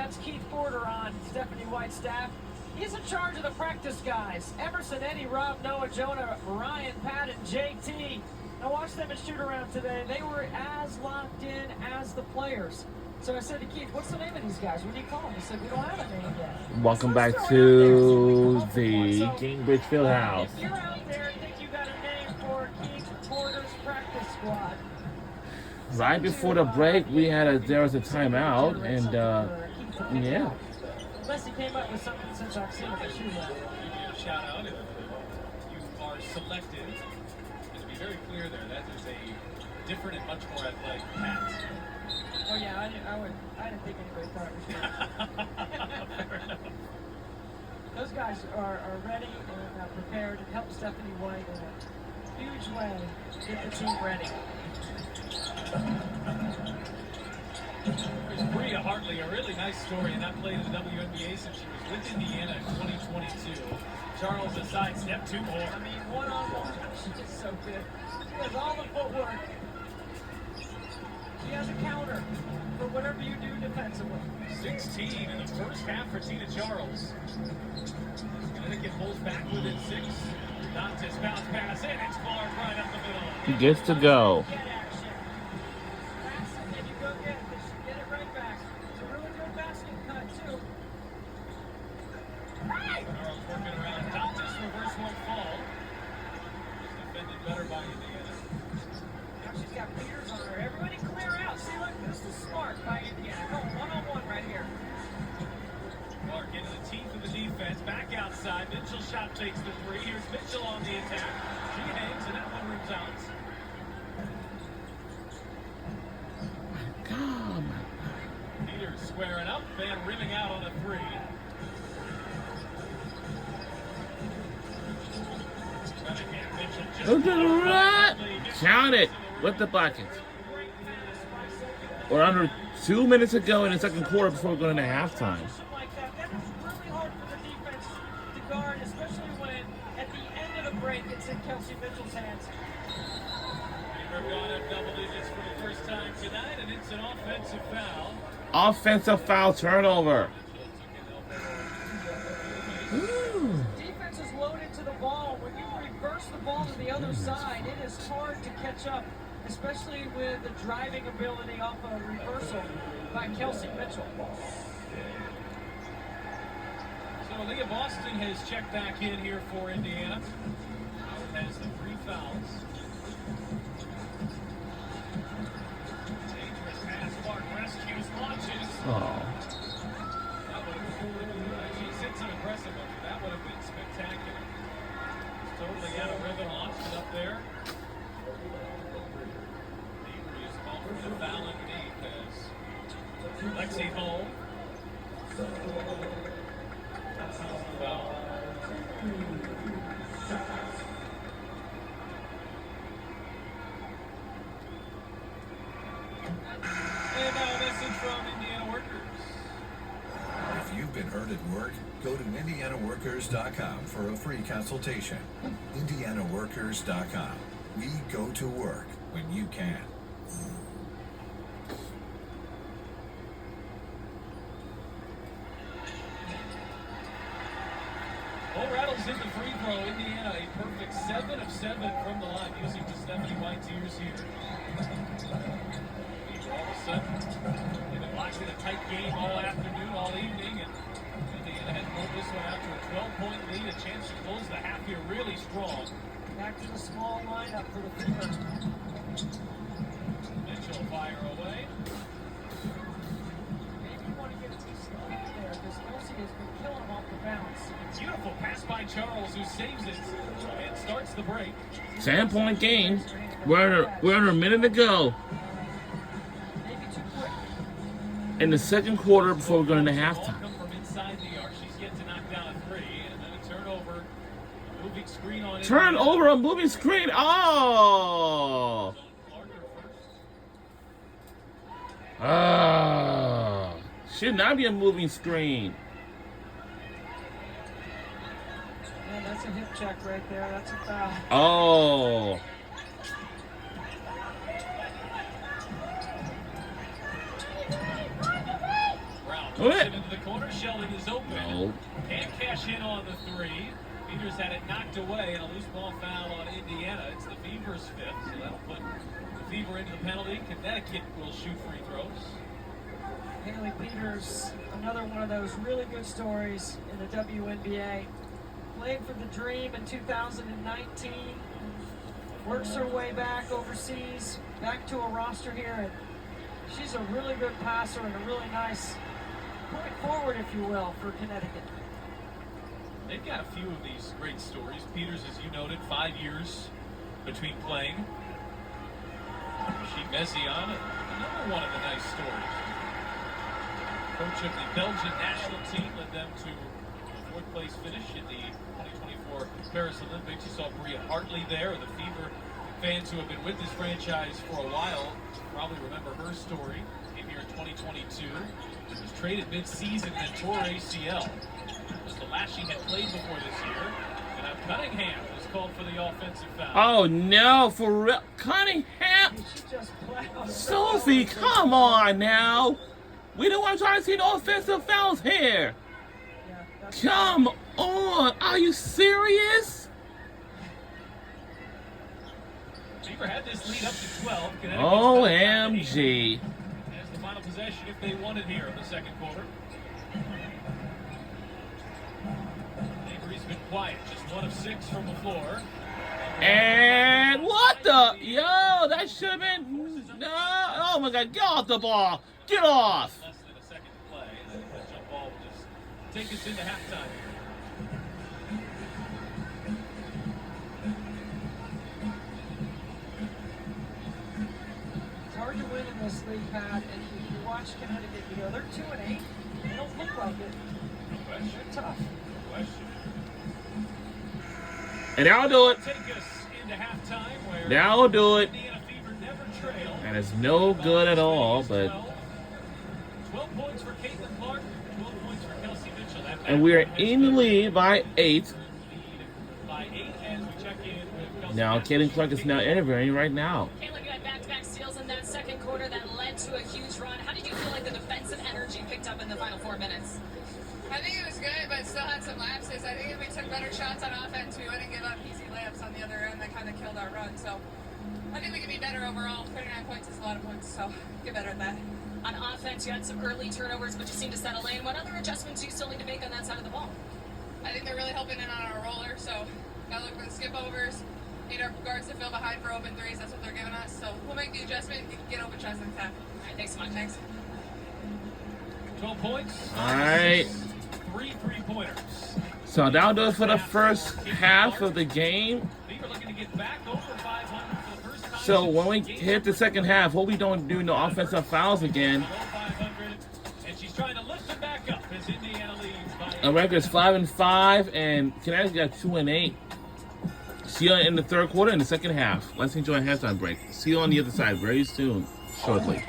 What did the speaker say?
that's Keith Porter on Stephanie White's staff. He's in charge of the practice guys. Emerson, Eddie, Rob, Noah, Jonah, Ryan, Pat, and JT. Now watch them in shoot-around today. They were as locked in as the players. So I said to Keith, what's the name of these guys? What do you call them? He said, we don't have a name yet. Welcome So back let's to the Gingrich Fieldhouse. If you're out there and think you got a name for Keith Porter's practice squad, Right before the break, there was a timeout, and yeah. Unless he came up with something since I've seen him shoot it. Give a shout out if you are selected. And to be very clear there, that is a different and much more athletic Pat. Oh yeah, I didn't think anybody thought it was good. Those guys are ready and prepared to help Stephanie White in a huge way get the team ready. There's Bria Hartley, a really nice story, and that played in the WNBA since she was with Indiana in 2022. Charles a sidestep, 2 more. I mean, one-on-one, she's just so good. She has all the footwork. She has a counter for whatever you do defensively. 16 in the first half for Tina Charles. Connecticut pulls back within 6. Dantes bounce pass in, it's Clark right up the middle. He gets to go. Get action. Pass it, and you go get it. Get it right back. It's a really good basket cut, too. Charles working around. Dantes reverse won't fall. Just defended better by Indiana. Now she's got Peters on her. Everybody clear out. See, look, this is smart by Indiana. Go one-on-one right here. Clark into the teeth of the defense. Back outside. Mitchell shot takes the 3. Here's Mitchell on the attack. She hangs, and that one rims out. God. Peters squaring up. Van rimming out on a 3. Look at that! Count it with the buckets. We're under 2 minutes to go in the second quarter before going into halftime. Like that. That is really hard for the defense to guard, especially when at the end of the break it's in Kelsey Mitchell's hands. We've gone up double digits for the first time tonight, and it's an offensive foul. Offensive foul turnover. Defense is loaded to the ball. When you reverse the ball to the other side, it is hard to catch up, especially with the driving ability off a reversal by Kelsey Mitchell. So Leah Boston has checked back in here for Indiana. Has the 3 fouls. Dangerous pass, Clark rescues, launches. Oh. That would have she's hit some impressive ones. That would have been spectacular. Totally out of rhythm, launched it up there. Avery is called for the foul underneath as Lexi Hall. Foul. And now a message from Indiana Workers. If you've been hurt at work, go to IndianaWorkers.com for a free consultation. IndianaWorkers.com. We go to work when you can. Well, rattles in the free throw. Indiana a perfect 7 of 7 from the line, using the Stephanie White's ears here. All of a sudden, they've been watching a tight game all afternoon, all evening, and Indiana had pulled this one out to a 12-point lead, a chance to close the half here really strong. Back to the small lineup for the Fever. Mitchell fire away. Maybe you want to get a piece of there because Kelsey has been killing him off the bounce. Beautiful pass by Charles, who saves it and starts the break. 10-point game. We're under a minute to go Maybe too quick. in the second quarter before we go into Ball halftime. come from inside the arc. She's yet to knock down a 3, and then a turnover. A moving screen on it. Turn over a moving screen. Oh! Ah! Should not be a moving screen. Man, that's a hip check right there. That's a foul. Oh! Brown What? Into the corner, Sheldon is open. No. Can't cash in on the three. Peters had it knocked away and a loose ball foul on Indiana. It's the Fever's fifth, so that'll put the Fever into the penalty. Connecticut will shoot free throws. Haley Peters, another one of those really good stories in the WNBA. Played for the Dream in 2019. Works her way back overseas, back to a roster here. And she's a really good passer and a really nice point forward, if you will, for Connecticut. They've got a few of these great stories. Peters, as you noted, 5 years between playing. She Messiaen, another one of the nice stories. Coach of the Belgian national team led them to a fourth place finish in the 2024 Paris Olympics. You saw Bria Hartley there. The Fever fans who have been with this franchise for a while probably remember her story. Came here in 2022. Was traded mid-season and tore ACL. It was the last she had played before this year. And now Cunningham was called for the offensive foul. Oh no, for real, Cunningham. She just plows. Sophie, come on now. We don't want to try to see no offensive fouls here. Yeah, that's Come on, are you serious? Fever had this lead up to 12. Connecticut's OMG. as the final possession if they won it here in the second quarter. Avery's been quiet, just 1 of 6 from the floor. And what the? Yo, that should have been. No. Oh my God, get off the ball. Get off. Less than a second to play, and I think that jump ball will just take us into halftime here. It's hard to win in this league, Pat, and you watch Connecticut, you know, they're 2-8. They don't look like it. No question. They're tough. No question. And that'll do it. Take us into halftime where That'll do it. Indiana Fever never trail. And it's no good at all, but. 12 points for Caitlin Clark, 12 points for Kelsey Mitchell. And we are in the lead by 8. By 8 as we check in with Kelsey Now, Mitchell. Caitlin Clark is now interviewing right now. Caitlin, you had back-to-back steals in that second quarter that led to a huge run. How did you feel like the defensive energy picked up in the final 4 minutes? I think it was good, but still had some lapses. I think if we took better shots on offense, we wouldn't give up easy layups on the other end that kind of killed our run. So I think we can be better overall. 39 points is a lot of points, so get better at that. On offense, you had some early turnovers, but you seemed to settle in. What other adjustments do you still need to make on that side of the ball? I think they're really helping in on our roller, so gotta look for the skip overs. Need our guards to fill behind for open threes. That's what they're giving us. So we'll make the adjustment and get open shots next time. All right, thanks so much. Thanks. 12 points. All right. 3 3-pointers. So that'll do it for the first half of the game. Fever looking to get back over 500 for the first time. So since when we game hit the second half, what we don't do no offensive fouls again. below 500, and she's trying to lift them back up as Indiana leads by Our record is 5-5, and Connecticut got 2-8. See you in the third quarter and the second half. Let's enjoy a halftime break. See you on the other side very soon, shortly.